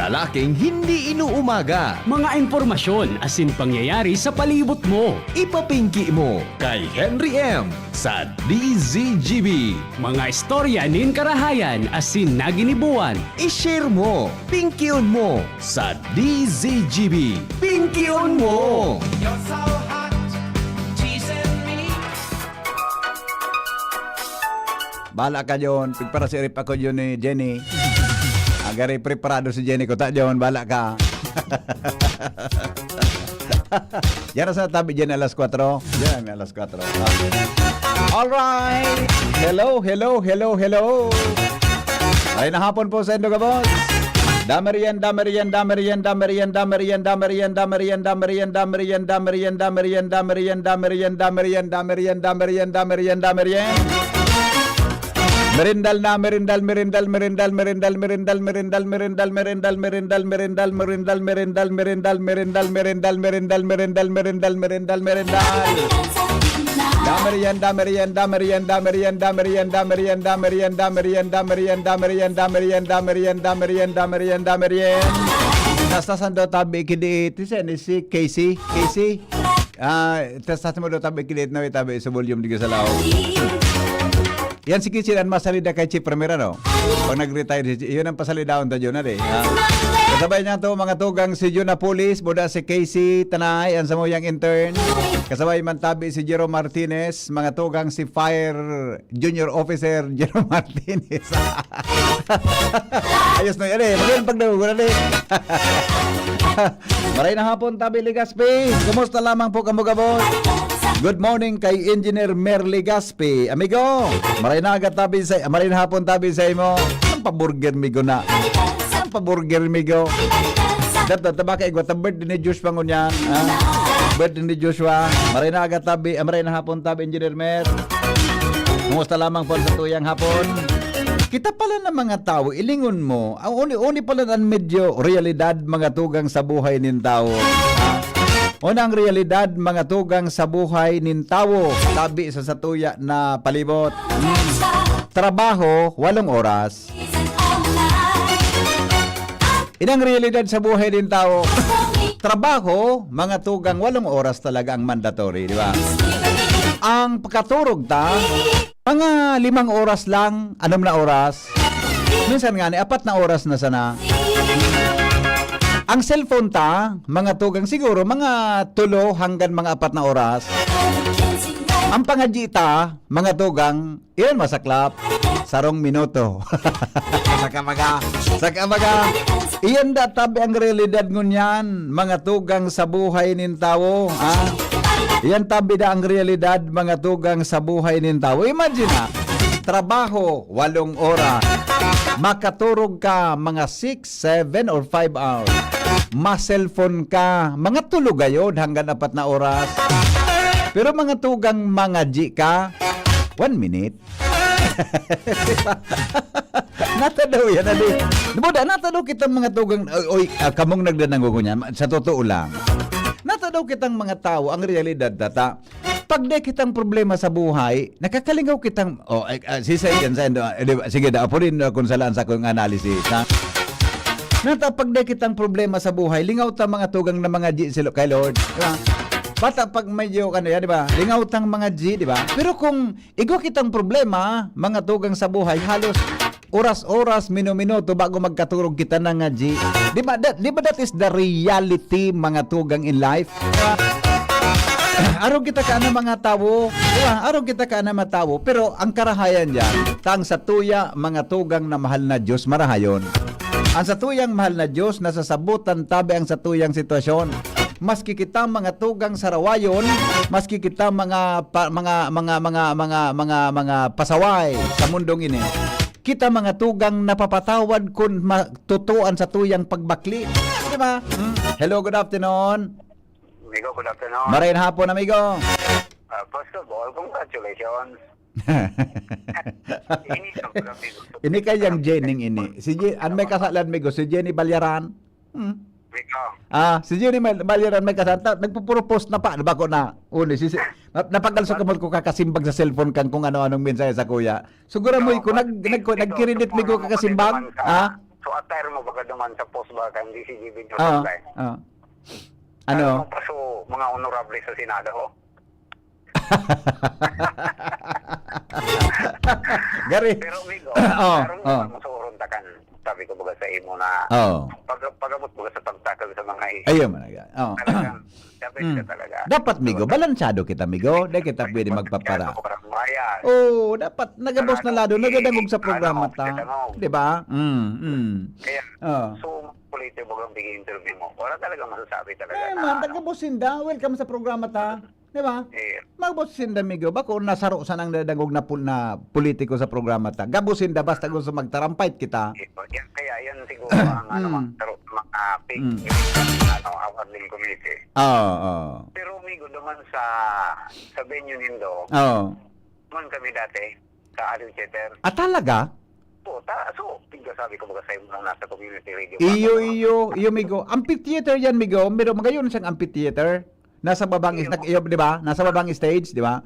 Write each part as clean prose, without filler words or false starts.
lalaking hindi inuumaga. Mga impormasyon asin pangyayari sa palibot mo. Ipapingki mo kay Henry M. sa DZGB. Mga istorya nin karahayan asin naginibuan. I-share mo, pingkion mo sa DZGB. Pingkion mo! You're so hot, teasing me. Bala ka John, pagpara si rip ako yun ni Jenny. Agari preparado si Jenny ko ta John, bala ka. Yan sa tabi dyan alas 4. Yan alas 4. Alright. Hello. Ay na hapon po sa Indoga Boss. Damerian. Merindal Tastasan daw tabi kidi tisen si Casey. Tastasan mo daw tabi kidi na tabi sa volume diga sa lao. Yan si Casey ang masalida kay Chief Primera no. Pag nag-retire yun ang pasalidaon ta Juna de. Kasabay niya to mga tugang si Juna Police, boda si Casey Tanay ang samoyang intern. Kasabay man tabi si Jero Martinez, mga tugang si Fire Junior Officer Jero Martinez. Ayos na yan magandang pagdahugunan Maray na hapon tabi Ligaspi. Kumusta lamang po kamuga boss? Good morning kay Engineer Merly Gaspi. Amigo, maray na agad tabi sa maray na hapon tabi sa imo. Ang paburger migo na. Ang paburger migo. Dapat tabaka igwa ta birthday ni Joshua ngunyan. Birthday ni Joshua. Maray na agad tabi, maray na hapon tabi Engineer Mer. Kumusta lamang po sa tuyang hapon? Kita pala ng mga tao, ilingon mo. Ang uni pala ang medyo realidad mga tugang sa buhay nin tao. Unang realidad mga tugang sa buhay nin tao, tabi sa satuya na palibot. Trabaho, 8 oras. Inang realidad sa buhay nin tao, trabaho, mga tugang 8 oras talaga ang mandatory, di ba? Ang pagkaturog ta, mga 5 oras lang, 6 na oras. Minsan nga ni 4 na oras na sana. Ang cellphone ta, mga tugang siguro, mga 3 hanggang mga 4 na oras. Ang pangadji ta, mga tugang, iyan masaklap, 0 minuto. Saka maga. Iyan da tabi ang realidad ngunyan, mga tugang sa buhay nin tao. Iyan tabi da ang realidad, mga tugang sa buhay nin tao. Imagine na, trabaho, 8 oras. Makaturog ka mga 6, 7, or 5 hours. Ma-cellphone ka, mga tulog ayod hanggang 4 na oras. Pero mga tugang mga G ka, 1 minute. Natadaw yan, adi. Natadaw kitang mga tugang, kamong nagdanango niya, sa totoo lang. Natadaw kitang mga tao, ang realidad data. Pag di kitang problema sa buhay, nakakalingaw kitang, sige da, po rin kung salaan sa akong analysis, ha? Pag di kitang problema sa buhay, lingaw ta mga tugang na mga G silo kay Lord, di ba? Bata pag medyo yan, di ba? Lingaw tang mga G, di ba? Pero kung igo kitang problema, mga tugang sa buhay, halos oras-oras, minuto bago magkaturog kita na nga G. Di ba that is the reality mga tugang in life? Araw kita ka na mga tao, diba? Araw kita ka na mga tao, pero ang karahayan diyan, tang sa tuya mga tugang na mahal na Diyos marahayon. Ang sa tuyang mahal na Diyos nasasabutan tabi ang sa tuyang sitwasyon. Maski kita mga tugang sa rawayon, maski kita mga pasaway sa mundong ini. Kita mga tugang napapatawad kung matutuan sa tuyang pagbakli. Di ba? Hello, good afternoon. Amigo, good afternoon. Marayin hapon, amigo. First of all, congratulations. Ini kayang Jenning ini. Si may kasalan, amigo. Si Jenny Balyaran. Amigo. Si Jenny Balyaran may kasalan. Nagpupropose na pa. Bako na. Napagalso ka mo ko kakasimbag sa cellphone kang kung ano-anong mensahe sa kuya. Siguro mo, kung nag-credit mo ko kakasimbag. So, attire mo baka duman sa post ba kang DCGB nyo Oo. supply? Oo. Ano? Pa, so, mga honorable sa Senado, oh. Gari. Pero, amigo, Oo, karon oo. mo sa urontakan, sabi ko baga sa imo na, Oo. pag-abot baga sa pagtakal sa mga Ayun man aga. Oo. talagang, dapat ka talaga. Dapat migo, balansyado kita migo, di kita pwede magpapara. Bayan. Oh, dapat nagabos na lado, nagadangog sa programa ta. Di ba? Kaya, Oh. so, kulito mo ang bigay interview mo. Wala talaga masasabi talaga Eh na, man, tagabosinda, welcome sa programa ta. Di ba? eh, Magbosinda migo, bako nasaro sa nang nadangog na politiko sa programa ta. Gabosinda basta gusto magtarampait kita. yan, kaya yan siguro ang mga big awarding committee. Oo. Pero amigo, naman sa venue nindo, Oo. man kami dati sa Aliw Theater. Ah, talaga? So, tingga sabi ko baga sa imo nasa community radio. Iyo migo. Amphitheater yan migo. Pero magayon siyang amphitheater. Nasa babang di ba? Nasa babang stage, di ba?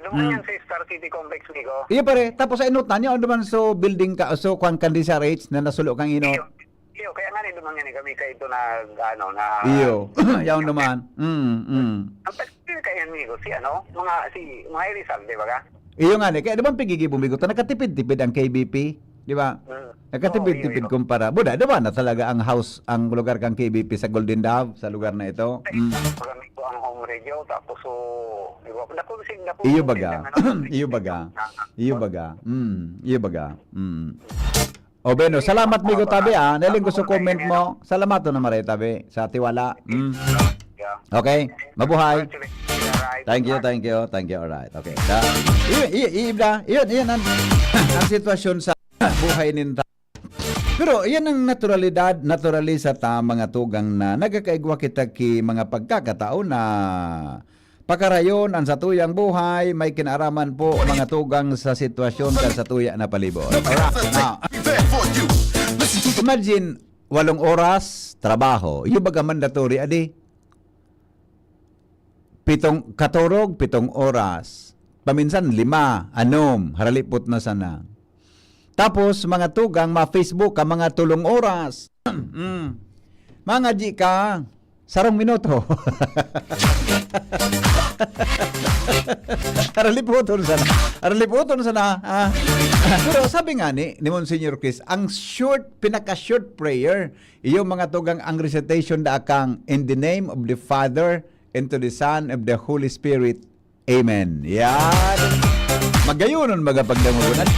Duman yan sa Star City Complex, amigo. Iya pare, tapos sa inot na niya naman so building ka so kwan kandisa rates na nasulo kang inot. Iyo, kaya nga rin duman yan kami kayo ito na, na... Iyo. Yaw naman. Ang pagkakil kaya, amigo, mga Rizal, di ba ka? Iyo nga ni, kaya di ba pigigibumigo ta nakatipid-tipid ang KBP, di ba? Nakatipid-tipid Oo, kumpara. Buda, di ba na talaga ang house, ang lugar kang KBP sa Golden Dove, sa lugar na ito? Magamit ko ang home radio, tapos so... Iyo baga. Iyo baga. Iyo baga. Iyo baga. O Beno, salamat migo tabi ah. Naling gusto comment mo. Salamat to na maray tabi sa tiwala. Okay, mabuhay. Thank you. Alright. Okay. Iyon ang sitwasyon sa buhay ninta. Pero yan ang naturalisa ta mga tugang na nagakaigwa kita ki mga pagkakataon na pakarayon ang satuyang buhay, may kinaraman po mga tugang sa sitwasyon kan sa tuya na palibot. Alright. Now, imagine 8 oras trabaho. Yung baga mandatory adi. 7 oras. Paminsan 5, 6, haralipot na sana. Tapos mga tugang, ma-Facebook ka mga 3 oras. Mga di ka, sarong minuto. Araliputon sana. Pero sabi nga ni Monsignor Chris, ang pinaka-short prayer, iyo mga tugang ang recitation da akang in the name of the Father, and to the Son, of the Holy Spirit. Amen. Yan. Magayunon magapagdamugunan.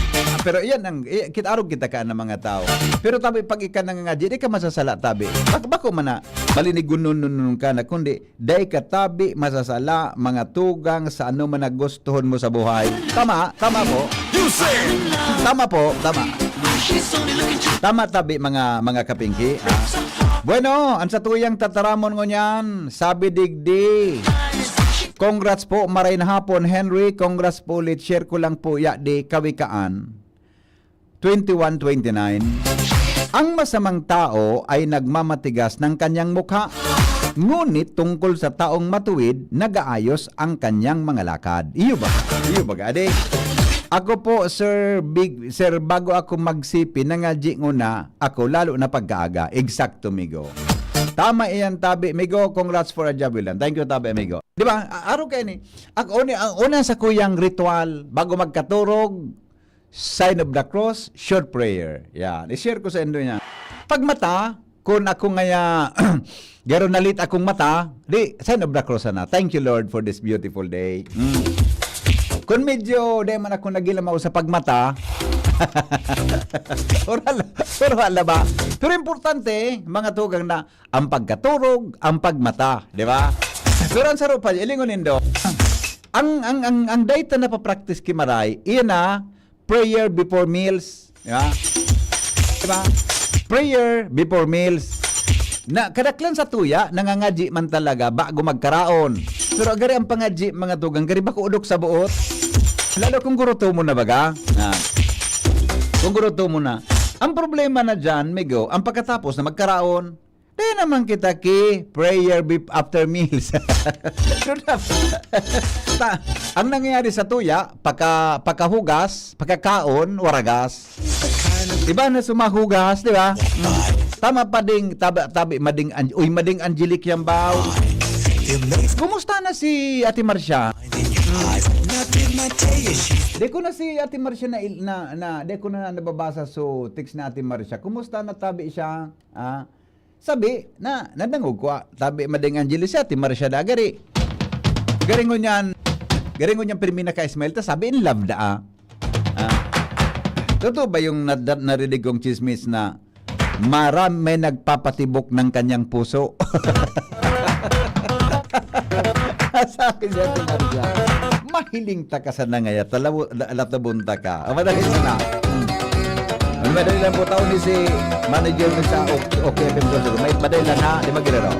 Pero yan ang kita ka ng mga tao. Pero tabi pag ika nangangadya, di ka masasala tabi. Bako man na malinigun ka na kundi day ka tabi masasala mga tugang sa ano man nagustuhon mo sa buhay. Tama po. Tama tabi mga kapingki. Bueno, ang sa tuyang tataramon ngo niyan, sabi digdi. Congrats po, maray na hapon, Henry. Congrats po ulit. Share ko lang po di kawikaan. 21-29. Ang masamang tao ay nagmamatigas ng kanyang mukha. Ngunit tungkol sa taong matuwid, nagaayos ang kanyang mga lakad. Iyo ba? Ade. Ako po, Sir, bago ako magsipi, nangadji nguna ako, lalo na pagkaaga. Eksakto, migo. Tama iyan, tabi. Migo, congrats for a job well done. Thank you, tabi, migo. Di ba? Araw kayo ni. Ang una sa kuyang ritual, bago magkaturog, sign of the cross, short prayer. Yan. I-share ko sa endo niya. Pag mata, kung ako ngaya, garo nalit akong mata, sign of the cross na. Thank you, Lord, for this beautiful day. Kung medyo, di man ako nagilamaw sa pagmata, wala ba? Pero importante, mga tugang na, ang pagkaturog, ang pagmata. Di ba? Pero ang sarap pa, ilingonin do. Ang data na pa-practice kimaray, iyan na, prayer before meals. Diba? Prayer before meals. Na kadaklan sa tuya, nangangadji man talaga bago magkaraon. Pero agari ang pangadji, mga tugang, gari ba udok sa buot? Lalo kung guruto mo na baga. Kung guruto mo na. Ang problema na dyan, migo, ang pagkatapos na magkaraon, di naman kita prayer after meals. Ang nangyayari sa tuya, pagkahugas, pagkakaon, waragas. Iba na sumahugas, di ba? Tama pa ding, tabi, mading Angelique yan ba? Kumusta na si Ate Marcia? Di ko na si Ate Marcia di ko na nababasa so text na Ate Marcia. Kumusta na tabi siya? Sabi, nadangog ko, tabi mading Angelique si Ate Marcia da, garingon yan pirmina ka Ismail, ta sabi in love da. Totoo ba yung narinig kong chismis na marami nagpapatibok ng kanyang puso? Sabi niya, Marcia, mahiling ta ka sa nangaya, alatabunta ka. Madali na. Madali lang po taon ni si manager ni sa OKFM Consul. Madali lang ha, di magiraro.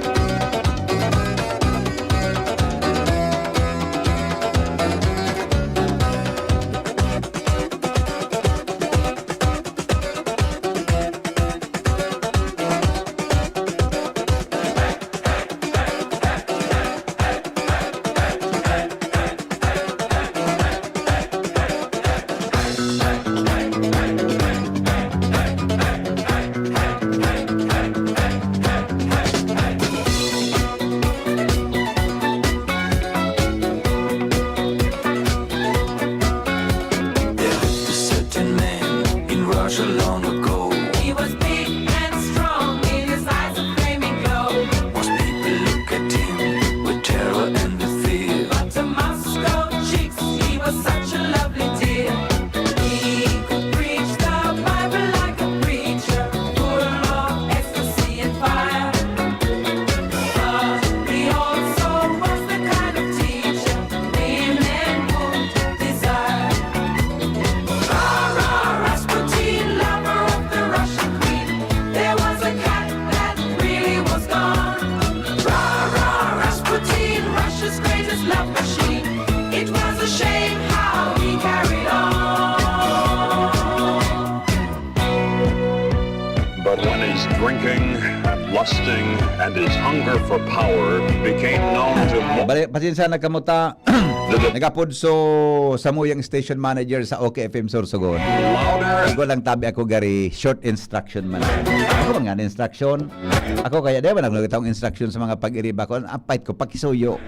He was big and strong, in his eyes a flaming glow. But to Moscow chicks, he was such a lovely dear. He could preach the Bible like a preacher, full of ecstasy and fire. But he also was the kind of teacher women would desire. Rasputin, lover of the Russian queen. There was a cat that really was gone. Rasputin, Russia's greatest love machine. It was a shame how he carried on. But when his drinking, lusting, and his hunger for power became known to Pasensya na kamuta. Nagapudso sa muyang station manager sa OKFM Sorsogon. Ako lang tabi ako gari short instruction man. Ako mga instruction. Ako kaya di ba nagtawag instruction sa mga pag-iriba ko. Apait ko pakisuyo.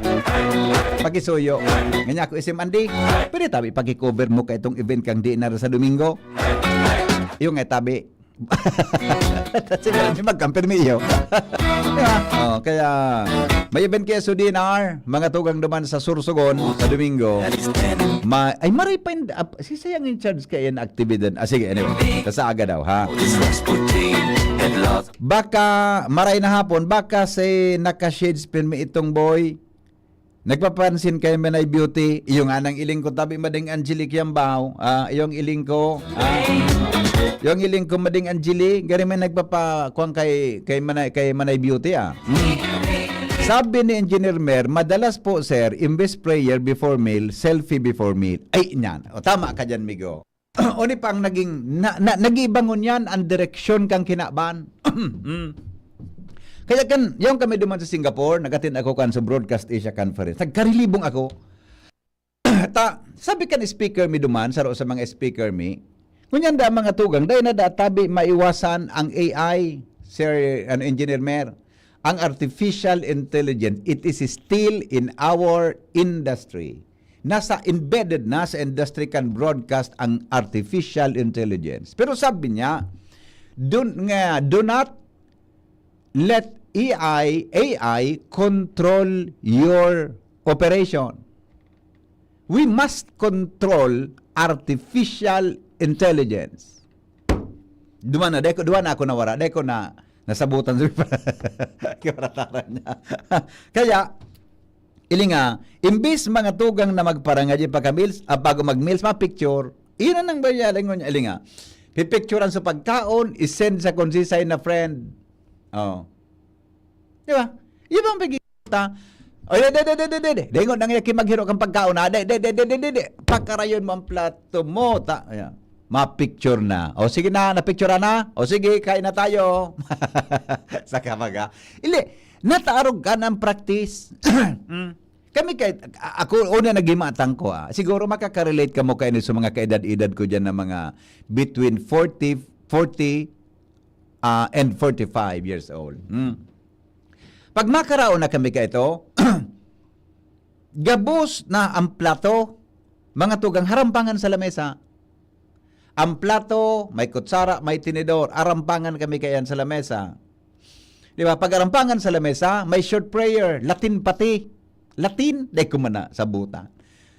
Pakisuyo. Ganyan ako isim Andy. Pwede tabi paki-cover mo ka itong event kang di na sa Domingo. Yung nga tabi. Sige, magkampirmi iyo. Kaya may event kayo sa DNR, mga tugang duman sa Sursogon sa Domingo. Ay maray pa sisayang in charge kayo na aktibidad. Sige, anyway, sa aga daw ha. Baka maray na hapon, baka say naka-shades pirmi itong boy. Nagpapansin kayo Manay Beauty, yung anang iling ko tabi mading Angelique Yambaw, yung iling ko, yung iling ko mading Angelique, gari may nagpapakuang kay Manay Beauty Sabi ni Engineer Mer, madalas po sir, imbes prayer before meal, selfie before meal. Ay, yan. O, tama ka dyan, Migo. Oni pang nagibangon yan, ang direksyon kang kinaban. Kaya yung kami duman sa Singapore, nagatin ako kan sa Broadcast Asia Conference. Nagkarilibong ako. Sabi kan speaker mi duman, saro sa mga speaker mi, kunyan da mga tugang, dahil na tabi maiwasan ang AI, Sir Engineer Mer, ang artificial intelligence, it is still in our industry. Embedded na sa industry kan broadcast ang artificial intelligence. Pero sabi niya, do not let AI control your operation. We must control artificial intelligence. Duwa na ako nawara. Deko na nasabutan sa kibarataran niya. Kaya, ilinga, imbis mga tugang na magparangadya pagka-meals, bago mag-meals, ma-picture, iyan ang bayalan niya, ilinga. Pipicturean sa pagkaon, isend sa konsisay na friend. Oh. Di ba? Yung bang pag-iita, dengon nang yakin maghiro kang pagkaon na, pakarayon mo ang plato mo, ma-picture na. O sige na, na-picture na. O sige, kain na tayo. Sa kamaga. Nataarog ka ng practice. Kami ako una nagimatang ko Siguro makakarelate ka mo kayo sa mga kaedad-edad ko dyan na mga between 40 40 and 45 years old. Pag makaraon na kami ka ito, gabos na ang plato, mga tugang harampangan sa lamesa. Ang plato, may kutsara, may tinidor, arampangan kami kayan sa lamesa. Di ba? Pag arampangan sa lamesa, may short prayer, Latin pati. Latin, day kumana sa buta.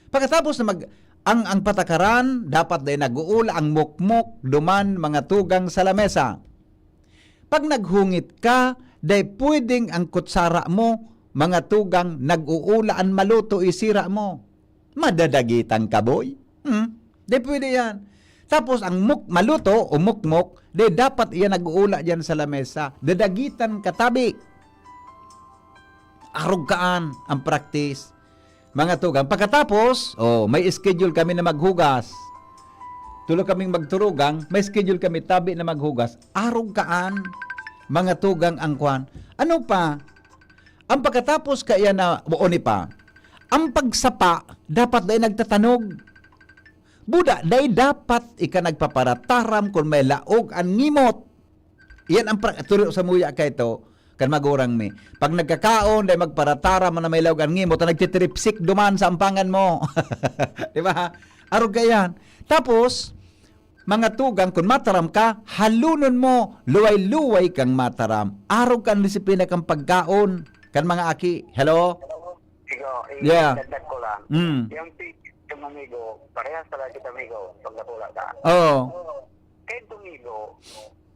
Pagkatapos na ang patakaran, dapat day nag-uula ang mukmok, duman, mga tugang sa lamesa. Pag naghungit ka, day pwedeng ang kutsara mo, mga tugang, nag-uulaan maluto, isira mo. Madadagitan ka, boy. Day pwede yan. Tapos ang maluto o mukmok, day dapat iyan nag-uula dyan sa lamesa. Dadagitan katabi. Arugkaan ang practice. Mga tugang. Pagkatapos, may schedule kami na maghugas. Tulo kaming magturugang, may schedule kami tabi na maghugas. Arugkaan. Mga tugang ang kwan. Ano pa? Ang pagkatapos kaya na, ni pa, ang pagsapa, dapat day nagtatanog. Buda, day dapat ika nagpaparataram kung may laog ang ngimot. Iyan ang turo sa muya ka ito, kan magurang mi. Pag nagkakaon, day magparataram na may laog ang ngimot, na nagtitripsik duman sa ampangan mo. Di ba? Arog ka yan. Tapos, mga tugang, kung mataram ka, halunon mo, luway-luway kang mataram. Arog kang disiplina kang pagkaon. Kan mga aki, hello? Sigo, Yeah. idagdag ko lang. Yung yung amigo, parehas talaga kita amigo, pag natulak ka. Oo. Kahit tumigo,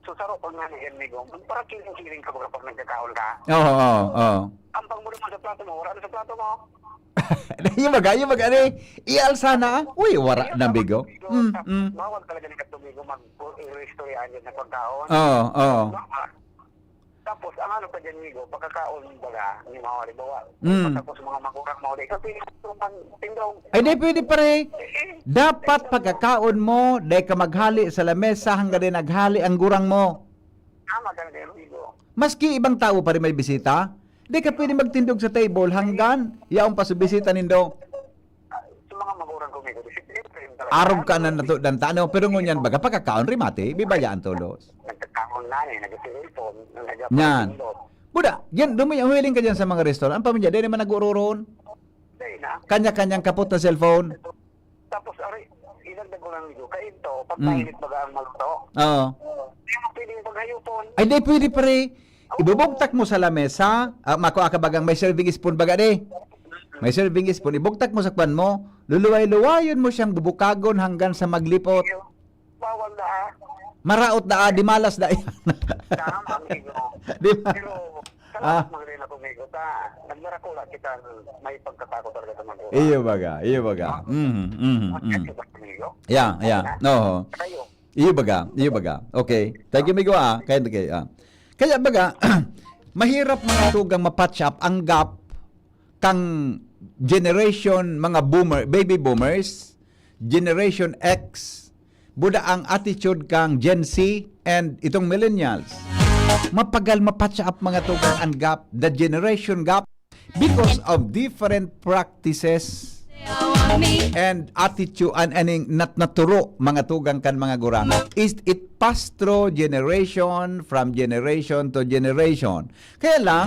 susaro ko nga ni amigo, para kiling-kiling ka kapag nagkakaon ka. Oo. Ang pangmuli mo sa plato mo, wala na sa plato mo. yung baga, ialsa na. Uy, wara na bigo. Bawal talaga ni katumigo mag-restoryan dyan na pagkaon. Oo. Tapos, ang ano pa dyan, Migo, pagkakaon baga, ni Mawari Bawa. Tapos mga magurang Mawari, kasi tindaw. Ay, di pwede pare. Dapat pagkakaon mo, dahil ka maghali sa lamesa hanggang din naghali ang gurang mo. Tama ka na Migo. Maski ibang tao pa rin may bisita, di ka pwede magtindog sa table hanggang yaong pasubisita nindo. Sa mga magurang ko, Migo, disiplin talaga. Arog ka na nato dan tano, pero ngunyan baga pagkakaon rimate, bibayaan tolos. Nagkakaon na nag-telephone, Yan. Buda, yan, humiling ka dyan sa mga restaurant. Ang pamilya, di naman nag-ururon. Dahil na. Kanya-kanyang kapot na cellphone. Tapos, ari, idagdag ko lang, Migo, kayo ito, pag mainit baga ang maluto, Oo. hindi mo pwedeng paghayupon. Ay, di pwede pare. Ibubugtak mo sa lamesa. Mako akabagang may serving spoon baga di. May serving spoon. Ibugtak mo sa kwan mo. Luluway-luwayon mo siyang bubukagon hanggang sa maglipot. Bawal na Maraot da, di malas da yan. Tama, Migo. Di ba? Pero, salamat mga rin ako, Migo. Nagmarakula kita, may pagkatakot talaga sa magura. Iyo baga. Kasi ba, Migo? Yeah. No. Kayo. Iyo baga. Okay. Thank you, Migo. Kaya baga, mahirap mga tugang mapatch up ang gap kang generation mga baby boomers, generation X, buda ang attitude kang Gen Z and itong millennials. Mapagal mapatch up mga tugang ang gap, the generation gap, because of different practices and attitude and aning naturo mga tugang kan mga gurang. Is it passed through generation from generation to generation. Kaya lang,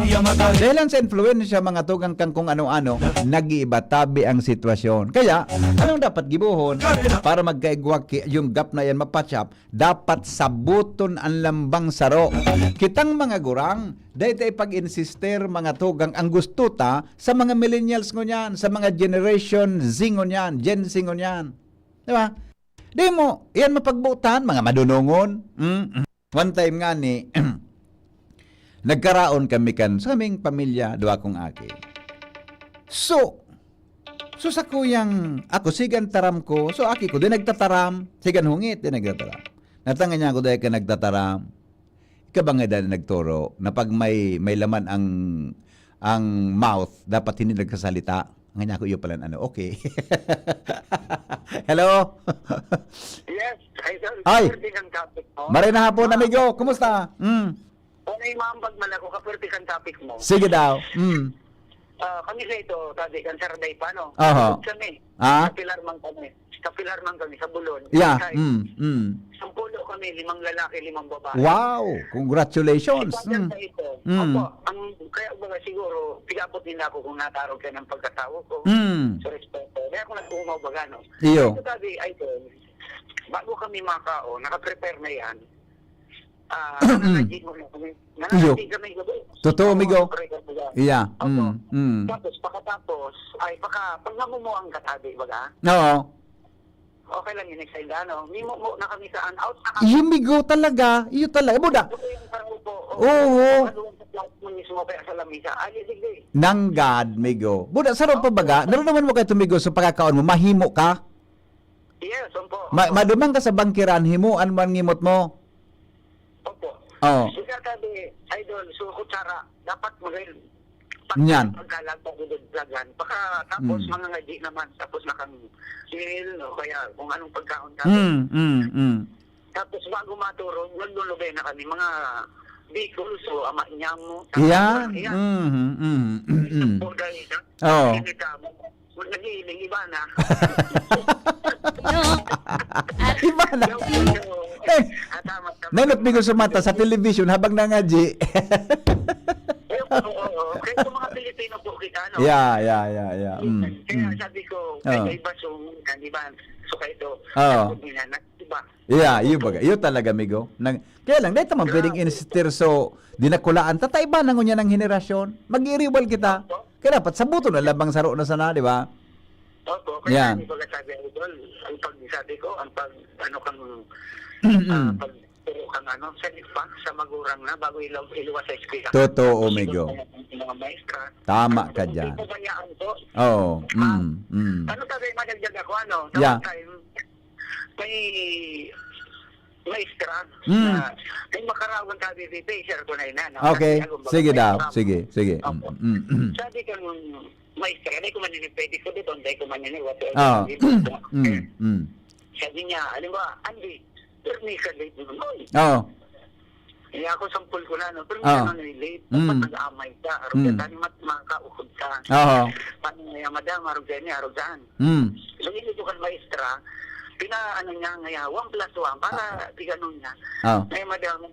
dahil lang sa influensya mga tugang kang kung ano-ano, nag-iiba tabi ang sitwasyon. Kaya, anong dapat gibuhon para magkaigwag yung gap na yan mapatch up? Dapat sabuton ang lambang saro. Kitang mga gurang, dahil tayo pag-insister mga tugang ang gusto ta sa mga millennials ngunyan, sa mga generation Z ngunyan, Gen Z ngunyan. Diba? Di mo, yan mapagbutan, mga madunungon. One time nga ni, nagkaraon kami kan sa aming pamilya, duwa kong aki. So sa kuyang, ako, sigan taram ko, so aki ko, di nagtataram, sigan hungit, di nagtataram. Natanga niya ako dahil ka nagtataram. Ika ba nga dahil nagturo, na pag may laman ang mouth, dapat hindi nagkasalita. Ngayon ako, iyo pala, okay. Hello? Yes, Idol. Ay. Kapwerte kang topic mo. Maray na hapon, amigo. Kumusta? Kung may maambag man ako, kapwerte kang topic mo. Sige daw. Kami sa ito, sabi kan Sarday pa, no? Aha. Kami. Ah? Sa Pilar man kami. Kapilar man kami sa Bulon. Yeah. Kahit Mm. 10 kami, 5 lalaki, 5 babae. Wow, congratulations. Ipagyan sa ito. Mm. Opo, kaya baga siguro, pigapot nila ako kung natarog ka ng pagkatao ko. Mm. Sa respeto. Kaya ako nag-umaw baga, no? Iyo. Ito sabi, idol, bago kami makao, nakaprepare na yan. Nananagin mo na kami. Nananagin kami gabi. Totoo, amigo. Yeah. Opo. Tapos, Tapos, pag namumuang katabi, baga, Oo. okay lang yun, excited, ano, mimumo na kami saan, out na kami. Iyo migo talaga. Iyo talaga. Buda. Ito yung parang po. Oo. Ano sa flight mo mismo kaya sa lamisa. Sige. Nang God, migo. Buda, sarap pa baga. Naramdaman mo kayo tumigo sa pagkakaon mo. Mahimo ka. Yes, po. Madumang ka sa bangkiran. Himuan mo ang ngimot mo. Opo. Oo. Sige, sabi, idol, so kutsara, dapat magayon. Yan. Pagkalag, pagdudlagan. Tapos mga ngaji naman, tapos nakang chill, no? Kaya kung anong pagkaon ka. Tapos bago maturo, naglulubay na kami, mga bikol, so ama niya mo. Yan. Oo. Nag-iiling, iba na. Iba na. Eh, nanot migo sa mata sa television habang nangaji. Oo. Kaya sa mga Pilipino po kita, no? Yeah. Kaya sabi ko, kaya iba so, di ba? So kayo ito, Oo. diba? Yeah, iyo baga. Iyo talaga migo. Kaya lang dahil man pwedeng insistir so dinakulaan tatayba na ngunya ng henerasyon. Mag-iriwal kita. Kaya dapat sa buto na labang saro na sana, di ba? Opo, Yan. kaya sabi ko sabi, idol, ang pag-sabi ko, ang pag, ano kang, pag, kang ano, pa sa magurang na bago iluwas sa eskwela. Totoo, migo. Mga maestra. Tama ka dyan. Hindi ko bayaan po. Oo. Ano sabi, madagdag ako, ano? Yeah. Time, may maestra Mm. na may makarawan sabi, share ko na yun, ano? Okay. Kasi ako, Sige daw. maestra. Sige. Opo. Sabi ko nung maestra, hindi ko maninipedi ko dito, hindi ko maniniwat. Oo. Sabi niya, alam ba, Andy, permi ka late mo noon. Oo. Eh ako sampul ko na, no? Permi Oo. ka noon late. Dapat nag-amay ka. Arog ka, tani makaukod ka. Oo. Paano nga madam, arog ka niya, arog saan. So, hindi ko kan maestra, pinaano niya ngaya, 1+1, para di ganun niya. Oo. Ngayon, madam,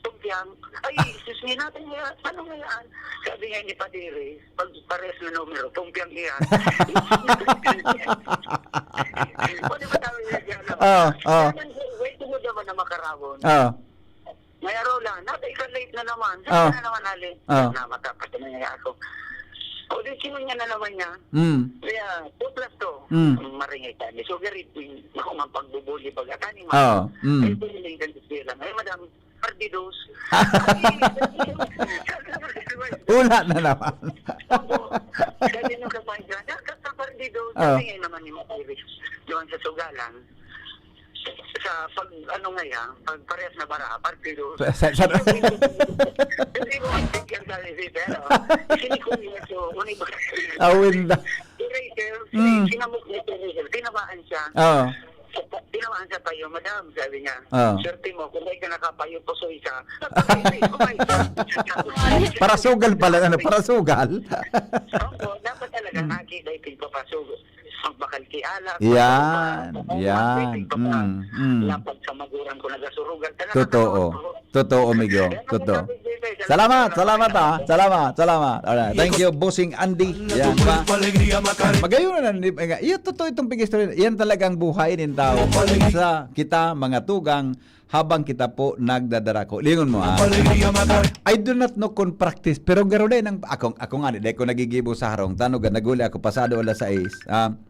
tumpiang, ay, susmi natin nga, ano nga yan? Sabi nga ni Padire, pag pares na numero, tumpiang iyan. O, di ba tawag niya dyan? Oo. Wait, tungod naman na makarawon. Oo. Mayroon lang, natin ka late na naman. Oh. Sabi na naman alin. Oh. Na matapas na nga ako. O, di sino niya na naman niya? Kaya, 2+2. Maringay tayo. So, garit, ako nga pagbubuli pagkatani. Oo. Ay, piniling ka lang. Ay, madam, pardidos. Ula na naman. Sabi nung kapay ka, pardidos. Oh. Sabi nga naman ni Matay doon sa Sugalan. Sa pag, ano nga yan, pag parehas na bara, partidos. Hindi ko ang tigyan sa pero sinikon niya so, unay ba? Awin na. Eraser, sinamok niya sa eraser, tinabaan siya. Oo. Tinabaan siya payo, madam, sabi niya. Oo. Swerte mo, kung may ka nakapayo po so isa. Para sugal pala. Ano? Para sugal? Opo, dapat talaga nakita itin ko pa so, ang bakal kialak. Yan. Lapag sa maguran ko nagasurugan. Totoo, amigo. Totoo. Salamat. Alright. Thank you, Bossing Andy. Yan pa. Magayon na. Yan, totoo itong pig-story. Yan talagang buhay din tao sa kita, mga tugang, habang kita po nagdadarako. Lingon mo, ha? I do not know kung practice, pero garo din ang ako nga, di ko nagigibo sa harong. Tanog, naguli ako pasado alas 6.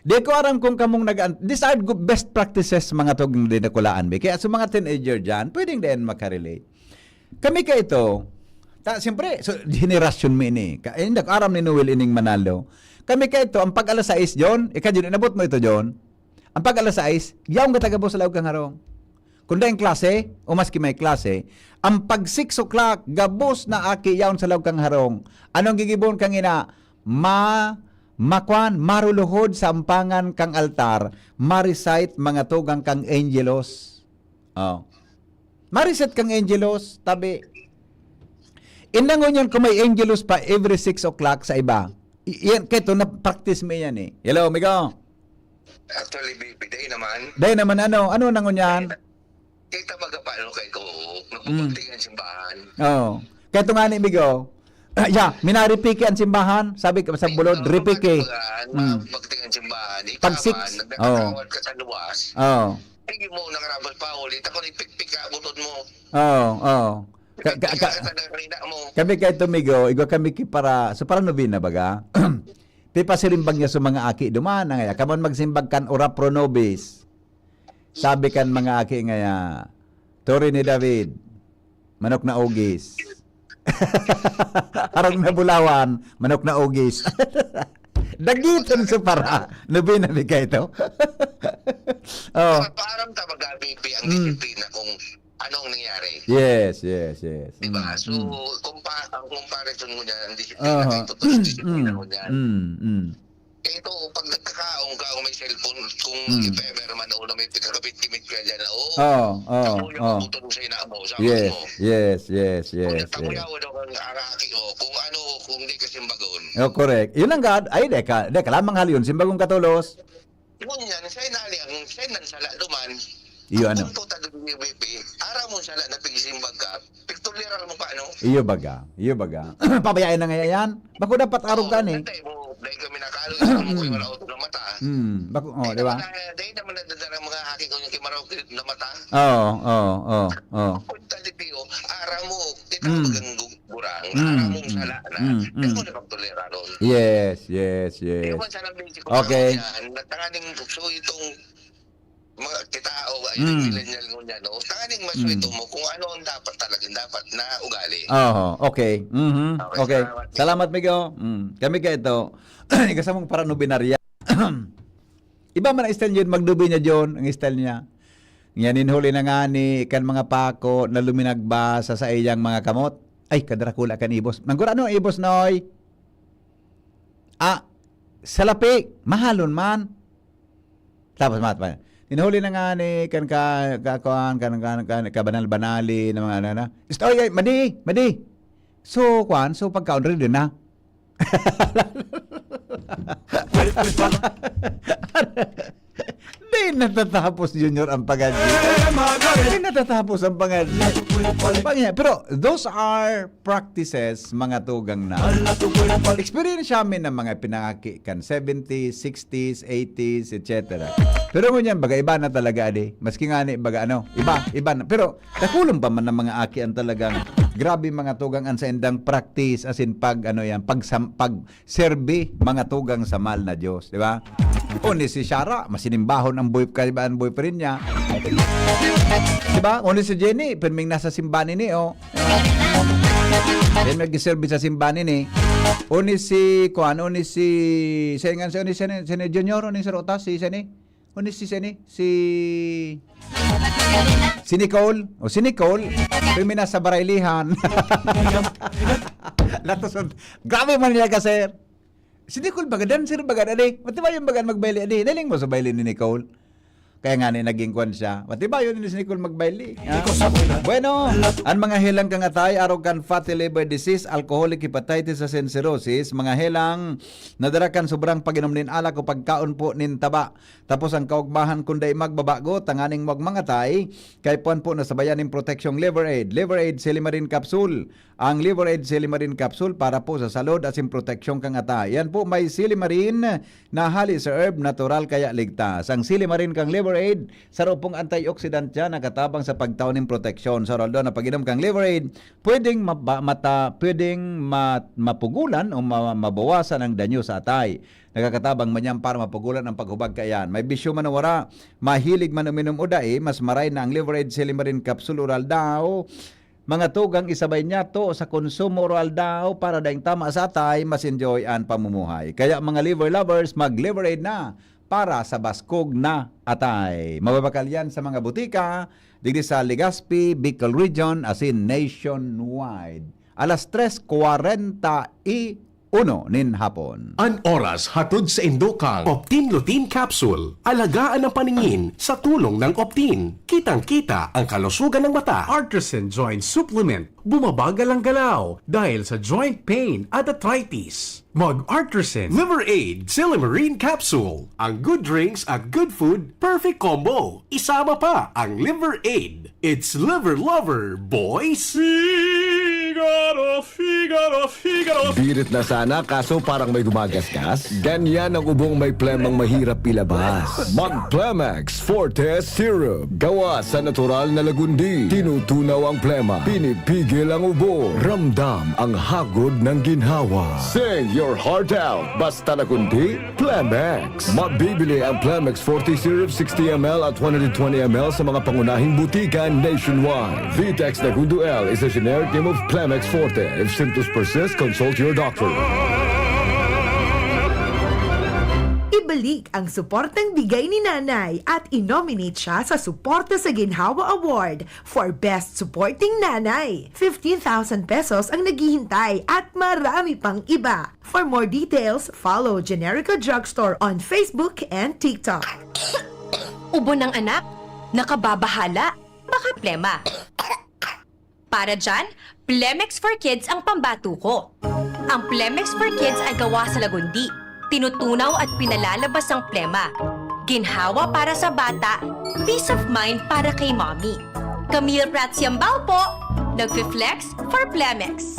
Di ko aram kung kamong these are good best practices mga tugang dinakulaan. Kaya sa mga teenager dyan, pwedeng din makarelate. Kami ka ito, siyempre, so, generasyon mo ini. Hindi ko aram ni Noel ining Manalo. Kami ka ito, ang pag alas 6, John, John, inabot mo ito, John. Ang pag alas 6, yaong katagabo sa lawag kang harong. Kung dahil klase, o maski may klase, ang pag 6 o'clock, gabos na aki yaon sa lawag kang harong. Anong gigibon kang ina? Maruluhod sa ampangan kang altar, ma-recite mga tugang kang angelos. Oh. Ma-recite kang angelos, tabi. Inangon yan kung may angelos pa every 6 o'clock sa iba. Yan, kaya ito, na-practice mo yan eh. Hello, amigo. Actually, day naman. Dahil naman ano nangon yan? Kita baga paano kay ko, nagpupagtingan simbahan. Oo. Kaya ito nga ni Bigo, minaripiki ang simbahan. Sabi ka sa bulod, ripiki. Pagtingan simbahan, Pag ikaman, 6. nagkakawad ka sa luwas. Oo. Hindi mo nangarabal pa ulit. Ako ni pikpik ka, butod mo. Oo. Pikpik ka sa narina mo. Kami kay Tumigo, igwa kami para novena baga. Pipa sirimbag niya sa mga aki duman nga. Kamon magsimbag kan ora pro nobis. Sabi kan mga aki nga, Tori ni David, manok na ugis. Harang na bulawan, manok na ugis. Dagiton sa para. Novena bigay ito. Oh. Parang tabaga, BP, ang disiplina kung anong nangyari. Yes. Diba? So, ang comparison mo niyan, ang disiplina kay totoo disiplina mo niyan. Eh ito, pag nagkakaong ka, kung may cellphone, kung if ever man o na may pagkakabit-kimit ka dyan, yung mabuto mo sa inaamo, sa Yes. mo. Yes. Kung tamuyawa daw ang araki o, kung di ka simbagon. Oh, correct. Yun lang gad. Ay, deka lamang hal yun. Simbagong katulos. Yun yan, sa inali, ang senan sala duman, Iyo ano? kung puta doon yung BP, ara mo sala na pigisimbag ka, pictorial mo pa, ano? Iyo baga. Pabayaan na nga yan. Bako dapat arog ka ni. Dahil mo, dahil kami nakalo, isang mo yung auto ng mata. Bako, di ba? Dahil naman nadadala ang mga haki ko yung kimaraw na mata. Oo. Punta di Pio, ara mo, kita mo bagang burang, ara mo sala na, dahil mo na pagtolera ron. Yes. Di man sana basic ko Okay. yan, natanganing so itong mga kitao, yung millennial mo niya, no? Tanganing maswito mo kung ano ang dapat na ugali. Okay. Okay. Salamat, Migo. Kami ka ito. Ikasamong para no binarya. Iba man ang style yun, magdubi niya John, ang style niya. Ngayon huli na nga ni kan mga pako na luminagba sa iyang mga kamot. Ay, kadrakula kan ibos. Nanggura ano ibos noy? Salapi, mahalon man. Tapos mat. Inhuli na nga ni kan kabanal-banali na mga ano. Oy, madi. So pagkaon rin din na. Di natatapos Junior ang pangadji. Di natatapos ang pangadji. Pero those are practices mga tugang na. Experience namin ng mga pinangaki kan 70s, 60s, 80s, etc. Pero ngunyan baga iba na talaga adi. Maski nga ni baga iba na. Pero nakulong pa man ng mga aki ang talagang grabe mga tugang ang sa endang practice as in pag serbi mga tugang sa mahal na Diyos, di ba? O ni si Shara, masinimbahon ang boyfriend niya. Di ba? O ni si Jenny, pirming nasa simbahan ni Yan mag-serve sa simbahan ni. O ni si Junior, o ni si Rota, si Nicole. O si Nicole, pirming nasa Barailihan. Grabe man niya kasi. Si Nicole baga dancer baga adi. Pati ba yung baga magbaili adi? Naling mo sa baili ni Nicole. Kaya nga ni naging kwan siya. Pati ba yun ni si Nicole magbaili? Bueno, ang mga helang kang atay, araw kan fatty liver disease, alcoholic hepatitis and cirrhosis, mga helang nadarakan sobrang pag-inom nin alak o pagkaon po nin taba. Tapos ang kaugmahan kunday magbabago, tanganing wag mga tay, kay puan po nasabayan ng proteksyong liver aid. Liver aid Silimarin Capsule. Ang Liver Aid Silimarin Capsule para po sa salud as in proteksyon kang atay. Yan po may Silimarin na hali sa herb, natural kaya ligtas. Ang Silimarin kang Liver Aid, saro pong antioxidant siya, nakatabang sa pagtaon ng proteksyon. Sa roldo na pag-inom kang Liver Aid, pwedeng mapugulan o mabawasan ang danyo sa atay. Nakakatabang man yan para mapugulan ang paghubag kayan. May bisyo man wara, mahilig man uminom o dai, mas maray na ang Liver Aid Silimarin Capsule oral daw. Mga tugang isabay niya to sa konsumo oral daw para daing tama sa atay, mas enjoy ang pamumuhay. Kaya mga liver lovers, mag-Liver Aid na para sa baskog na atay. Mababakal yan sa mga butika, digdi sa Legazpi, Bicol Region, as in nationwide. Alas 3:41 nin hapon. An oras hatod sa Indokang Optin Lutein Capsule. Alagaan ang paningin sa tulong ng Optin. Kitang-kita ang kalusugan ng mata. Artisan Joint Supplement. Bumabagal ang galaw dahil sa joint pain at arthritis. Mag-Artisan Liver Aid Silimarine Capsule. Ang good drinks at good food, perfect combo. Isama pa ang Liver Aid. It's liver lover, boys! Figaro, Figaro, Figaro. Birit na sana kaso parang may gumagasgas. Ganyan ang ubong may plemang mahirap ilabas. Mag-Plemex Forte Syrup. Gawa sa natural na lagundi. Tinutunaw ang plema. Pinipigil ang ubo. Ramdam ang hagod ng ginhawa. Sing your heart out. Basta lagundi, Plemex. Mabibili ang Plemex Forte Syrup 60ml at 120ml sa mga pangunahing butikan nationwide. Vitex Nagundo L is a generic name of Plemex Forte. If symptoms persist, consult your doctor. Ibalik ang suportang bigay ni nanay at inominate siya sa Suporta sa Ginhawa Award for Best Supporting Nanay. 15,000 pesos ang naghihintay at marami pang iba. For more details, follow Generica Drugstore on Facebook and TikTok. Ubo ng anak? Nakababahala? Baka plema. Para dyan, Plemex for Kids ang pambato ko. Ang Plemex for Kids ay gawa sa lagundi. Tinutunaw at pinalalabas ang plema. Ginhawa para sa bata, peace of mind para kay mommy. Camille Prats Yambao po, nagfi-flex for Plemex.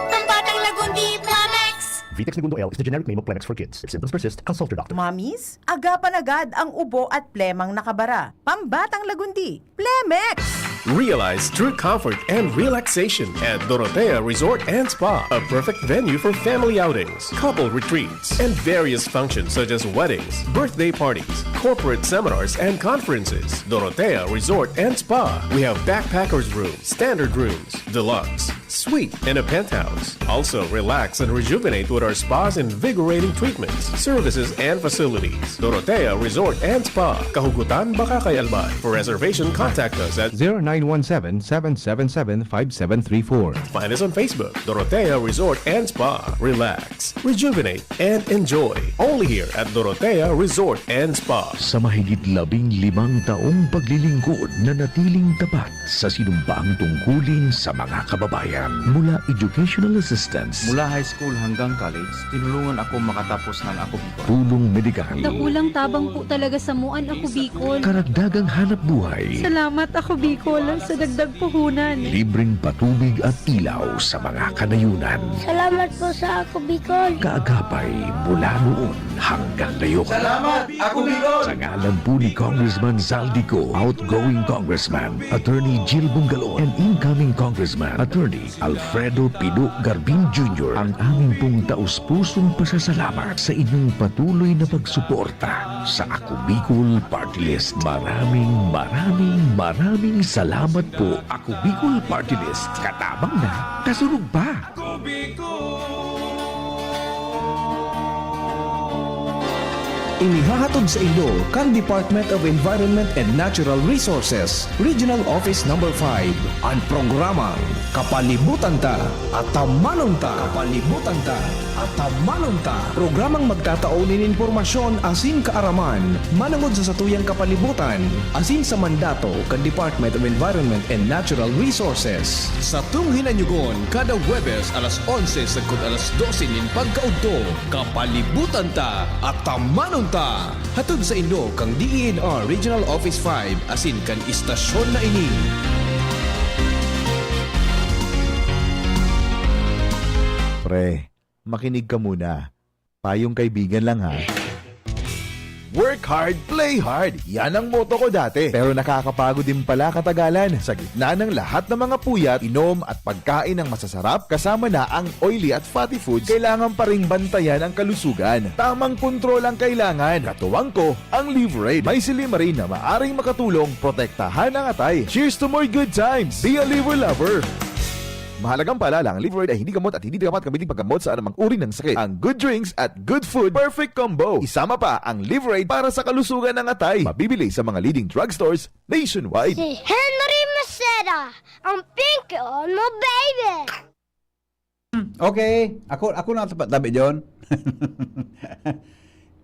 Pambatang lagundi, Plemex! Vitex Nagundo L is the generic name of Plemex for kids. If symptoms persist, consult your doctor. Mamis, agapan agad ang ubo at plemang nakabara. Pambatang lagundi, Plemex! Realize true comfort and relaxation at Dorotea Resort and Spa, a perfect venue for family outings, couple retreats, and various functions such as weddings, birthday parties, corporate seminars, and conferences. Dorotea Resort and Spa. We have backpackers rooms, standard rooms, deluxe, suite, and a penthouse. Also, relax and rejuvenate with our spa's invigorating treatments, services, and facilities. Dorotea Resort and Spa, Kahugutan, Bakakay, Albay. For reservation, contact us at 0917-777-5734. Find us on Facebook, Dorotea Resort and Spa. Relax, rejuvenate, and enjoy. Only here at Dorotea Resort and Spa. Sa mahigit 15 taong paglilingkod na natiling tapat sa sinumbang tungkulin sa mga kababayan. Mula educational assistance, Mula high school hanggang college, tinulungan ako makatapos ng Ako Bicol. tulong medikal, Nakulang tabang po talaga sa muan Ako Bicol. karagdagang hanap buhay, Salamat Ako Bicol sa dagdag puhunan. libreng patubig at ilaw sa mga kanayunan. Salamat po sa Ako Bicol. Kaagapay mula noon hanggang ngayon. Salamat, Ako Bicol! Sa ngalan po ni Congressman Zaldico, outgoing Congressman, Attorney Jill Bungalon, and incoming Congressman, Attorney Alfredo Pido Garbin Jr., ang aming pong taus-pusong pasasalamat sa inyong patuloy na pagsuporta sa Ako Bicol Party List. Maraming salamat po, Ako Bicol Party List. Katabang na, kasunod pa. Inihahatod sa inyo kang Department of Environment and Natural Resources, Regional Office No. 5, ang programang Kapalibutan Ta at Tamanon Ta. Kapalibutan Ta at Tamanon Ta. Programang magtataunin informasyon asin kaaraman, manangod sa satuyang kapalibutan, asin sa mandato kang Department of Environment and Natural Resources. Sa tunghinanyugon, kada Huwebes alas 11 sagkod alas 12 nin pagkaudto, Kapalibutan Ta at Tamanon Ta. Hatod sa Indo kang DENR Regional Office 5 asin kan istasyon na ini. Pre, makinig ka muna. Payong kaibigan lang ha. Work hard, play hard. Yan ang motto ko dati. Pero nakakapagod din pala katagalan. Sa gitna ng lahat ng mga puyat, inom at pagkain ng masasarap, kasama na ang oily at fatty foods, kailangan pa ring bantayan ang kalusugan. Tamang kontrol ang kailangan. Katuwang ko, ang Liverade. May silimarin na maaring makatulong protektahan ang atay. Cheers to more good times. Be a liver lover. Mahalagang paalala, ang Liverade ay hindi gamot at hindi dapat gamitin paggamot sa anumang uri ng sakit. Ang good drinks at good food, perfect combo. Isama pa ang Liverade para sa kalusugan ng atay. Mabibili sa mga leading drugstores nationwide. Si Henry Maceda, ang pink on mo, baby! Okay, ako na tabi John.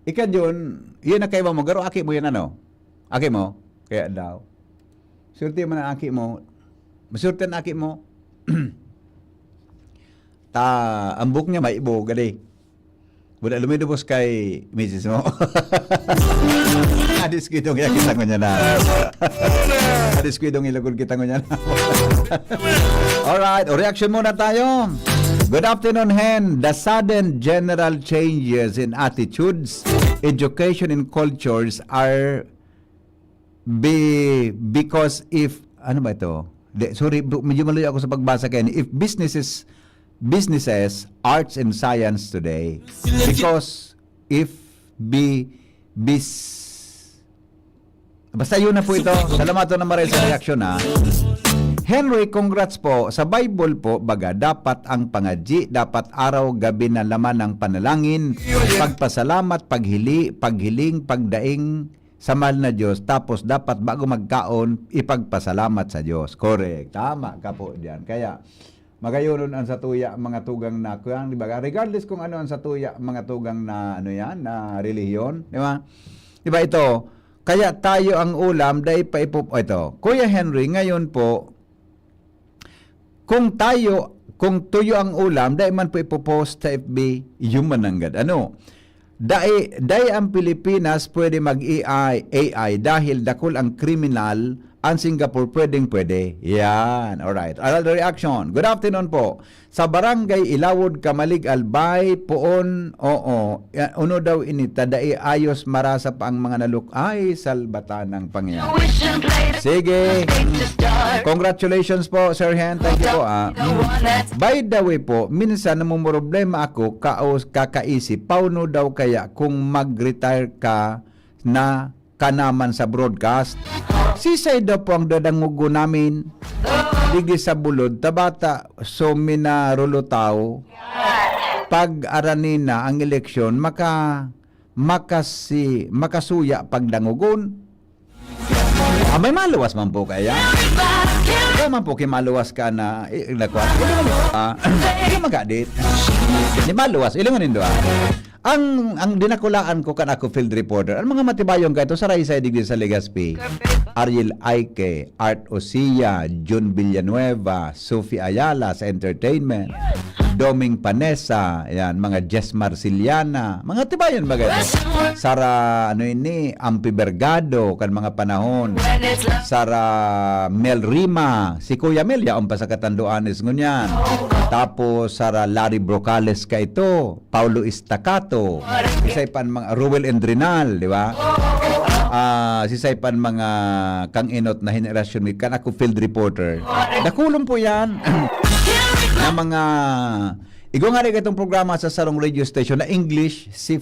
Ika John, yun na kayo mo, garo aki mo yan ano? Aki mo? Kaya daw. Surti man ang aki mo. Masurti ang aki mo. Ambok niya may ibo, gadi. Budak lumidubos kay Mrs. mo. Adis kitong kita ko niya na. Adis kitong ilagod kita ko niya na. Alright, o reaction muna tayo. Good afternoon, Hen. The sudden general changes in attitudes, education, and cultures are because if, ano ba ito? Sorry, medyo malayo ako sa pagbasa kayo. If businesses, arts and science today, because if basta yun na po ito. Salamat na maray sa reaksyon ha. Henry, congrats po. Sa Bible po, baga, dapat ang pangadji, dapat araw, gabi na laman ng panalangin, pagpasalamat, paghiling, pagdaing sa mahal na Diyos, tapos dapat bago magkaon, ipagpasalamat sa Diyos. Correct. Tama ka po diyan. Kaya, magayonon ang satuya mga tugang na kuyan, di ba? Regardless kung ano ang satuya mga tugang na ano yan, na relihiyon, di ba? Di ba ito? Kaya tayo ang ulam dahil pa ito. Kuya Henry, ngayon po kung tuyo ang ulam dahil man po ipopost sa FB, human anggad. Ano? Dahil ang Pilipinas pwede mag-AI dahil dakol ang kriminal. Ang Singapore pwede. Yan. Alright. Another reaction. Good afternoon po. Sa barangay Ilawod, Kamalig, Albay, Poon, oo. Uno daw inita, dai ayos marasa pa ang mga nalukay salbatan ng Panginoon. Sige. Congratulations po, Sir Hen. Thank you po. By the way po, minsan namumroblema ako, kakaisip, pauno daw kaya kung mag-retire ka na kanaman sa broadcast. Sisay daw po ang dadangugo namin. Digi sa bulod, tabata, so minarulutaw. Pag aranin na ang eleksyon, makasuya pagdangugon. May maluwas man po kaya. Kaya man po maluwas ka na nakuha. Hindi magadit. Hindi maluwas. Ilangan nindo Ang dinakulaan ko kan ako field reporter, ang mga matibayong ka ito sa Raysay digdi sa Legazpi, Ariel Aike, Art Osia, Jun Villanueva, Sophie Ayala sa entertainment, Doming Panesa, yan, mga Jess Marciliana, mga tibayon bagay. Sara, Ampi Bergado, kan mga panahon, Sara Mel Rima, si Kuya Mel, yaon pa sa Katanduanes ngunyan. Tapos, Sara Larry Brocales ka ito, Paulo Estacato, sisaypan mga Ruel Endrinal, di ba? Sisaypan mga kang inot na henerasyon mi kan ako field reporter. Dakulong po yan. Na mga igo nga rin itong programa sa sarong radio station na English, si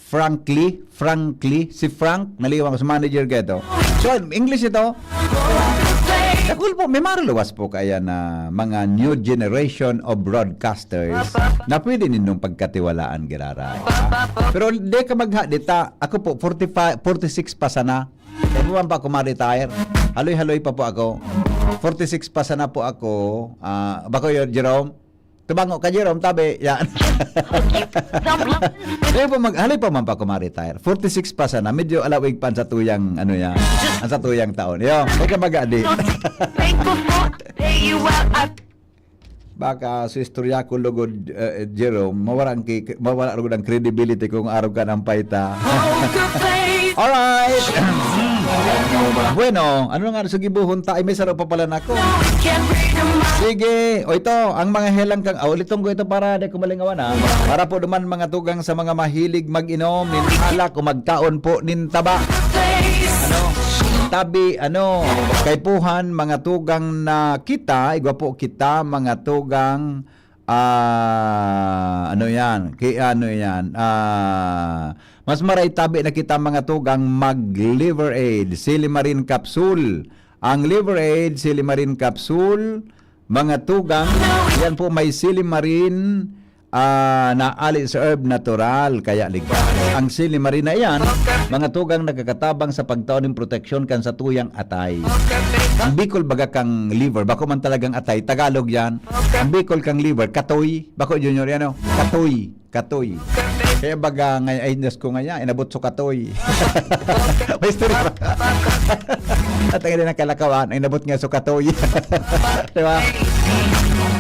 Frankly, si Frank, naliwang sa manager ka ito. So, English ito. Dakul po, may maruluwas po kaya na mga new generation of broadcasters na pwede ninyong pagkatiwalaan, Giraray. Pero di ka maghadita, ako po, 46 pa sana. Kaya pa ako ma-retire. Haloy-haloy pa po ako. 46 pa sana po ako. Bako yun, Jerome? Tubango ka, Jerome, tabi. Yan. Haloy pa man pa ako ma-retire. 46 pa sana. Medyo alawig pan sa tuyang, sa tuyang taon. Yo, huwag ka mag-adi. Baka sa istorya ko lugod, Jerome, mawala lugod ang credibility kung araw ka ng paita. Alright. Bueno, ano nga sa gibuhon ta ay may sarap pa pala nako. Sige, o ito, ang mga helang kang ulitong ko ito para de kumalingawan ha. Para po naman mga tugang sa mga mahilig mag-inom, nin alak o magkaon po nin taba. Kay puhan mga tugang na kita, igwa po kita mga tugang mas maray tabi na kita mga tugang mag-liver aid, silimarin capsule. Ang liver aid, silimarin capsule, mga tugang, yan po may silimarin, na alice herb natural kaya ligtas. Ang silimarin na yan, mga tugang nagkakatabang sa pagtaon ng proteksyon kan sa tuyang atay. Ang Bicol baga kang liver, bako man talagang atay, Tagalog yan. Ang Bicol kang liver, katoy, bako junior yan, katoy. Kaya baga ngay ay nas ko nga inabot so katoy. May story pa. At ang na kalakawan, inabot nga so katoy. Diba?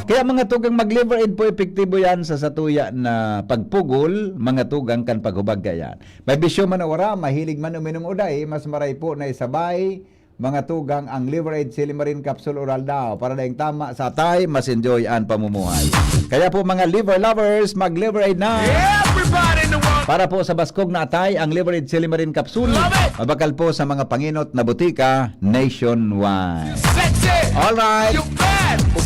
Kaya mga tugang mag-liver aid po, epektibo yan sa satuya na pagpugol, mga tugang kan paghubag yan. May bisyo man ora, mahilig man uminom uday, mas maray po na isabay, mga tugang ang liver aid silimarin capsule oral daw para daing tama sa atay, mas enjoy ang pamumuhay. Kaya po mga liver lovers, mag-liver aid na! Para po sa baskog na atay, ang liver aid silimarin capsule, mabakal po sa mga panginot na butika nationwide. Alright!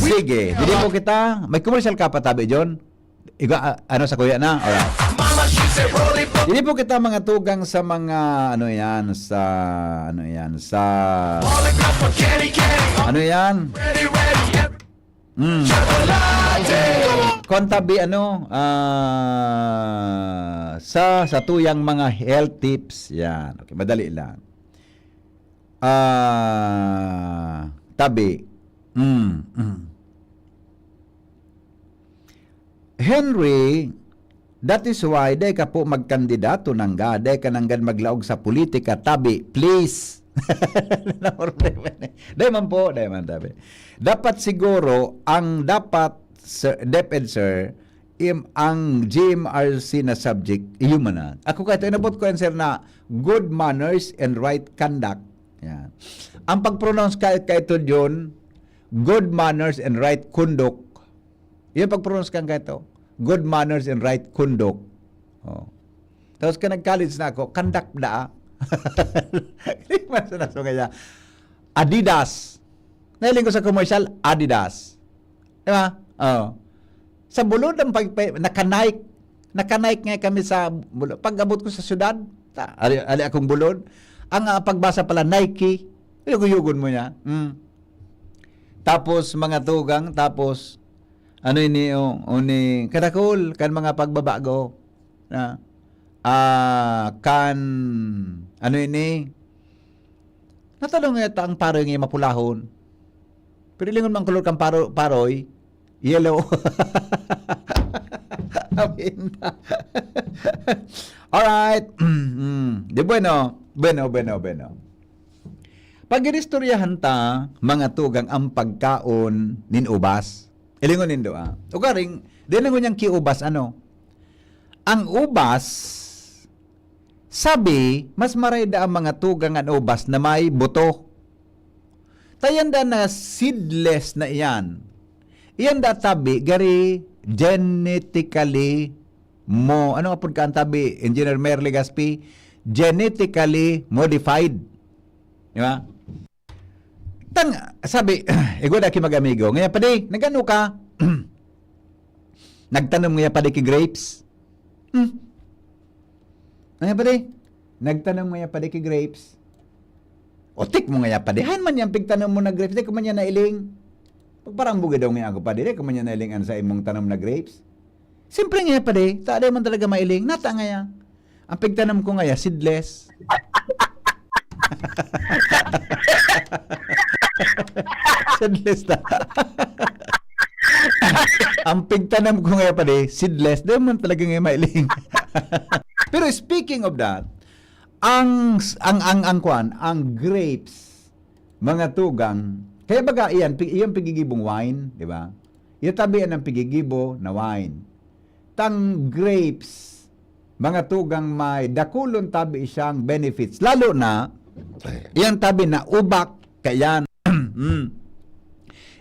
Sige, hindi po kita, may commercial ka pa tabi, John? Ano sa kuya na? Alright. Hindi po kita mga tugang sa mga kontabi sa tuyang mga health tips yan. Okay, madali lang. Tabi. Henry, that is why day ka po magkandidato nang day ka nanggan maglaog sa politika, tabi, please. Day man tabi. Dapat siguro ang sir, ang GMRC na subject, human na. Ako kahit inabot ko answer na good manners and right conduct. Yan. Ang pag-pronounce kahit ito yun, good manners and right conduct. Yan pag-pronounce kang kahit good manners and right conduct. Oh. Tapos ka nag-college na ako, conduct da. Adidas. Nahiling ko sa commercial, Adidas. Diba? Oh. Sa bulod, nakanike nga kami sa bulod. Pag abot ko sa syudad, ali akong bulod, ang pagbasa pala, Nike, yugon mo niya. Tapos, mga tugang, tapos, kadakol, kan mga pagbabago, natalong nga ang paroy nga mapulahon. Pero lingon mang kulor kang paroy, yellow. Alright. Di bueno. Pag inistoryahan ta, mga tugang ang pagkaon nin ubas. Ilingon nindo Ugaring, diningon niyang kiubas Ang ubas, sabi, mas marayda ang mga tugang ang ubas na may buto. Tayanda na seedless na iyan. Iyan da tabi, gari genetically ano nga po ka ang tabi, Engineer Merle Gaspi, genetically modified. Di ba? Sabi, igod aki mag-amigo, ngayon pa di, nagano ka? Nagtanong ngayon pa di ki grapes? Ngayon pa di, nagtanong ngayon pa di ki grapes? Otik mo ngayon pa di, hain man yan pigtanong mo na grapes, di ko man yan nailing. Pagparang buga daw ngayon ako pa di, di ko man yan nailing sa imong tanong na grapes. Siyempre ngayon pa di, taday man talaga mailing, nata ngayon. Ang pigtanong ko ngayon, seedless. Seedless na. Ang pigtanam ko ngayon pa seedless, di man talaga ngayon mailing. Pero speaking of that, ang grapes, mga tugang, kaya baga iyan pigigibong wine, di ba? Iyan tabian ng pigigibo na wine. Tang grapes, mga tugang may dakulon tabi siyang benefits. Lalo na, iyan tabi na ubak, kayan.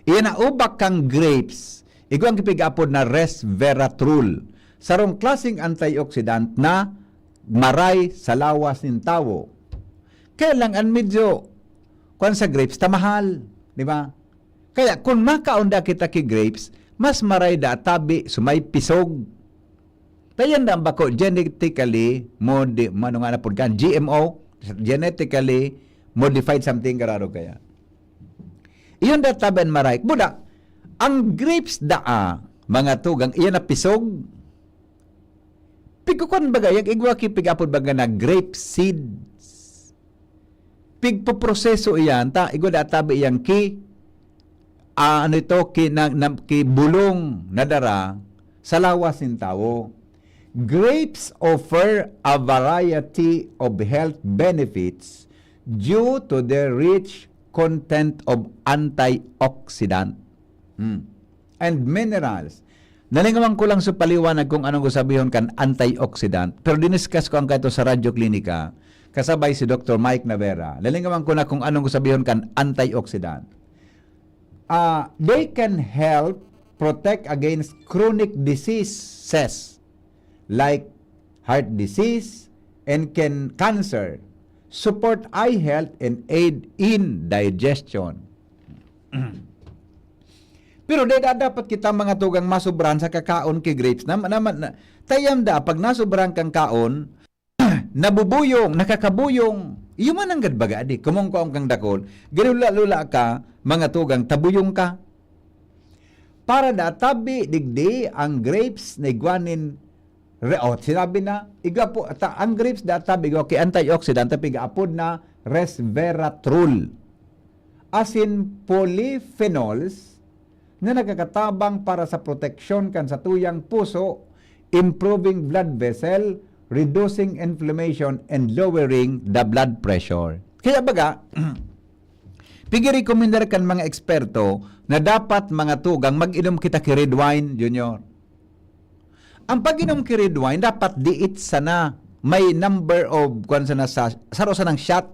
Iyan na ubak kang grapes. Ikaw ang kipig-apod na resveratrol. Sarong klaseng antioxidant na maray sa lawas ng tao. Kaya lang ang medyo kung sa grapes, tamahal. Di ba? Kaya kung makaunda kita ki grapes, mas maray da tabi sumay pisog. Tayan na bako genetically GMO, genetically modified something kararo kaya. Iyon da taben maray. Buda, ang grapes mga tugang, iyan na pisog. Pigkukuan baga, yung igwa pigapod baga na grape seeds. Pigpoproseso iyan, igwa da tabi iyang ki bulong na dara sa lawas ng tao. Grapes offer a variety of health benefits due to their rich content of antioxidant and minerals. Nalingawan ko lang sa paliwanag kung anong sabihin kan antioxidant, pero diniscuss ko ang kaito sa Radyo Klinika kasabay si Dr. Mike Navera. Nalingawan ko na kung anong sabihin kan antioxidant. They can help protect against chronic diseases like heart disease and cancer, support eye health, and aid in digestion. Pero dapat kita mga tugang masubran sa kakaon kay grapes. Tayam da, pag nasubran kang kaon, nabubuyong, nakakabuyong. Iyo man ang gadbaga, di. Kumong kang dakol, ganula-lula ka, mga tugang, tabuyong ka. Para da, tabi, digdi, ang grapes na igwanin sinabi na, ang grapes data bigo kay antioxidant piga-apod na resveratrol. As in polyphenols na nagkakatabang para sa proteksyon kan sa tuyang puso, improving blood vessel, reducing inflammation, and lowering the blood pressure. Kaya baga, pigi-recommendar kan mga eksperto na dapat mga tugang mag-inom kita ki red wine, Junior. Ang pag-inom ki red wine, dapat diit sana may number of saro sa ng shot.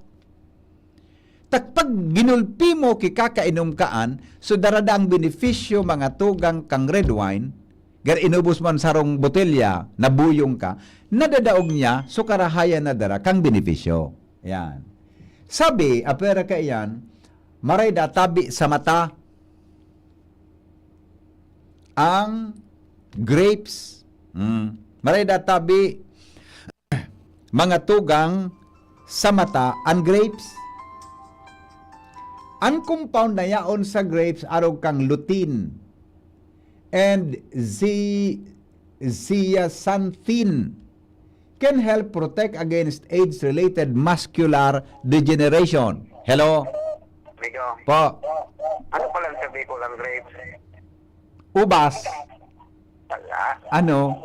Pag ginulpi mo ki kakainom kaan, so darada ang benepisyo mga tugang kang red wine, gar inubos man sarong botelya, nabuyong ka, nadadaog niya, so karahayan na dara kang benepisyo. Yan. Sabi, apera ka iyan, maray da tabi sa mata ang grapes. Maray da tabi mga tugang sa mata ang grapes. Ang compound na yaon sa grapes araw kang lutein and zeaxanthin can help protect against age-related muscular degeneration. Hello? Migo. Po. Ano pala sabi ko lang grapes? Ubas. Tala. Ano?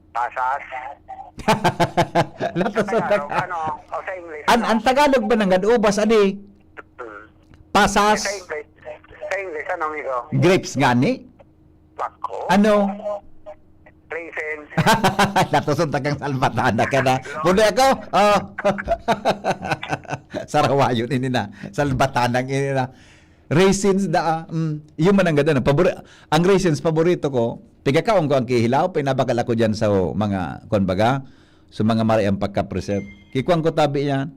Pasas. Lato sa Tagalog, Tagalog. ano? O sa English. Ang Tagalog ba ng ubas, adi? Pasas. Sa English, ano, Migo? Grapes nga ni? Bako. Ano? Raisins. Lato sa tagang salbatana ka na. Muli ako? Oh. Sarawayon ini na. Salbatanang ini na. Raisins da. Yung man ang ganda na. Ang raisins, paborito ko. Pigakaon ko ang kihilaw. Pinabakal ako dyan sa mga, konbaga, sa mga mariang pagka-preserve. Kikuang ko tabi yan.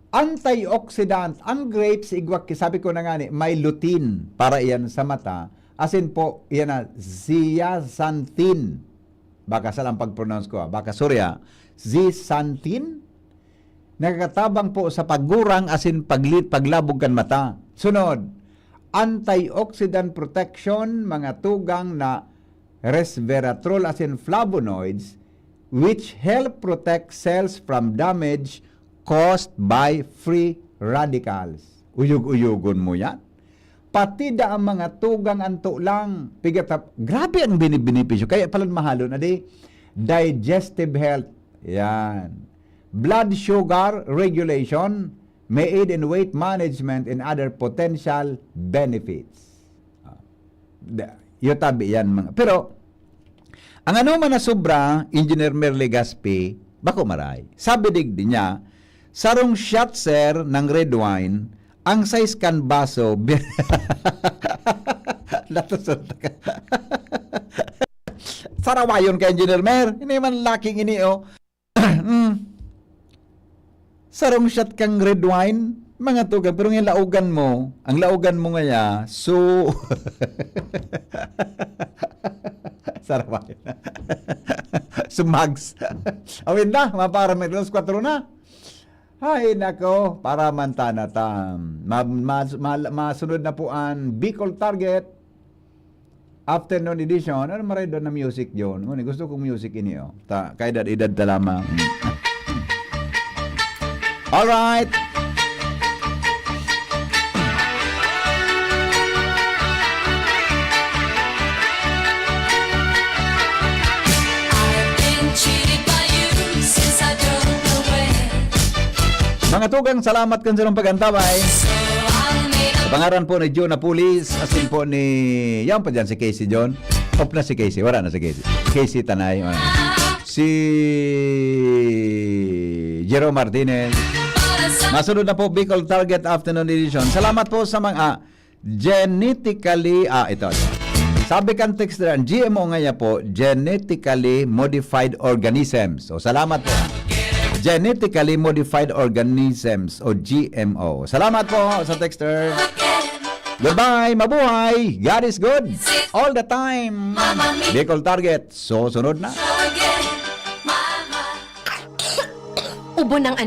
Antioxidant. Ang grapes, igwak, sabi ko na nga ni, may lutein para iyan sa mata. As in po, iyan na, zeaxanthin. Baka salang pag-pronounce ko. Baka surya. Zeaxanthin. Nakakatabang po sa paggurang as in paglabog kan mata. Sunod, antioxidant protection, mga tugang na resveratrol as in flavonoids, which help protect cells from damage caused by free radicals. Uyug-uyugon mo yan. Pati da ang mga tugang anto lang. Grabe ang binibenepisyo. Kaya pala mahalo na di. Digestive health. Yan. Blood sugar regulation may aid in weight management and other potential benefits. Yotabi yan mga. Pero, ang ano man na sobra, Engineer Merle Gaspi, bako maray. Sabi digdi niya, sarong shot sir ng red wine, ang size kan baso, sarawayon ka Engineer Mer, hindi man laking ini o. Sarong shot kang red wine, mga tugang, pero yung laugan mo, ang laugan mo ngaya, so, sarawayon na. Sumags. Awin na, maparamit, 4 na. Ay, nako, para mantana tam. Masunod na po ang Bicol Target. afternoon edition. Ano maray doon na music yun? Gusto kong music ini. Kaya edad ta lamang. Alright. Mga tugang, salamat kan sa pag-antabay. Sa pangaran po ni John Apulis, asin po ni, yan pa dyan si Casey John. Off na si Casey, wala na si Casey. Casey Tanay. Si Jero Martinez. Masunod na po Bicol Target Afternoon Edition. Salamat po sa mga genetically, ito. Sabi kan text na, GMO nga po, genetically modified organisms. So, salamat po. Genetically Modified Organisms o GMO. Salamat po sa texter. Goodbye, mabuhay. God is good all the time. Bicol Target. So, sunod na. Ubo ng anak.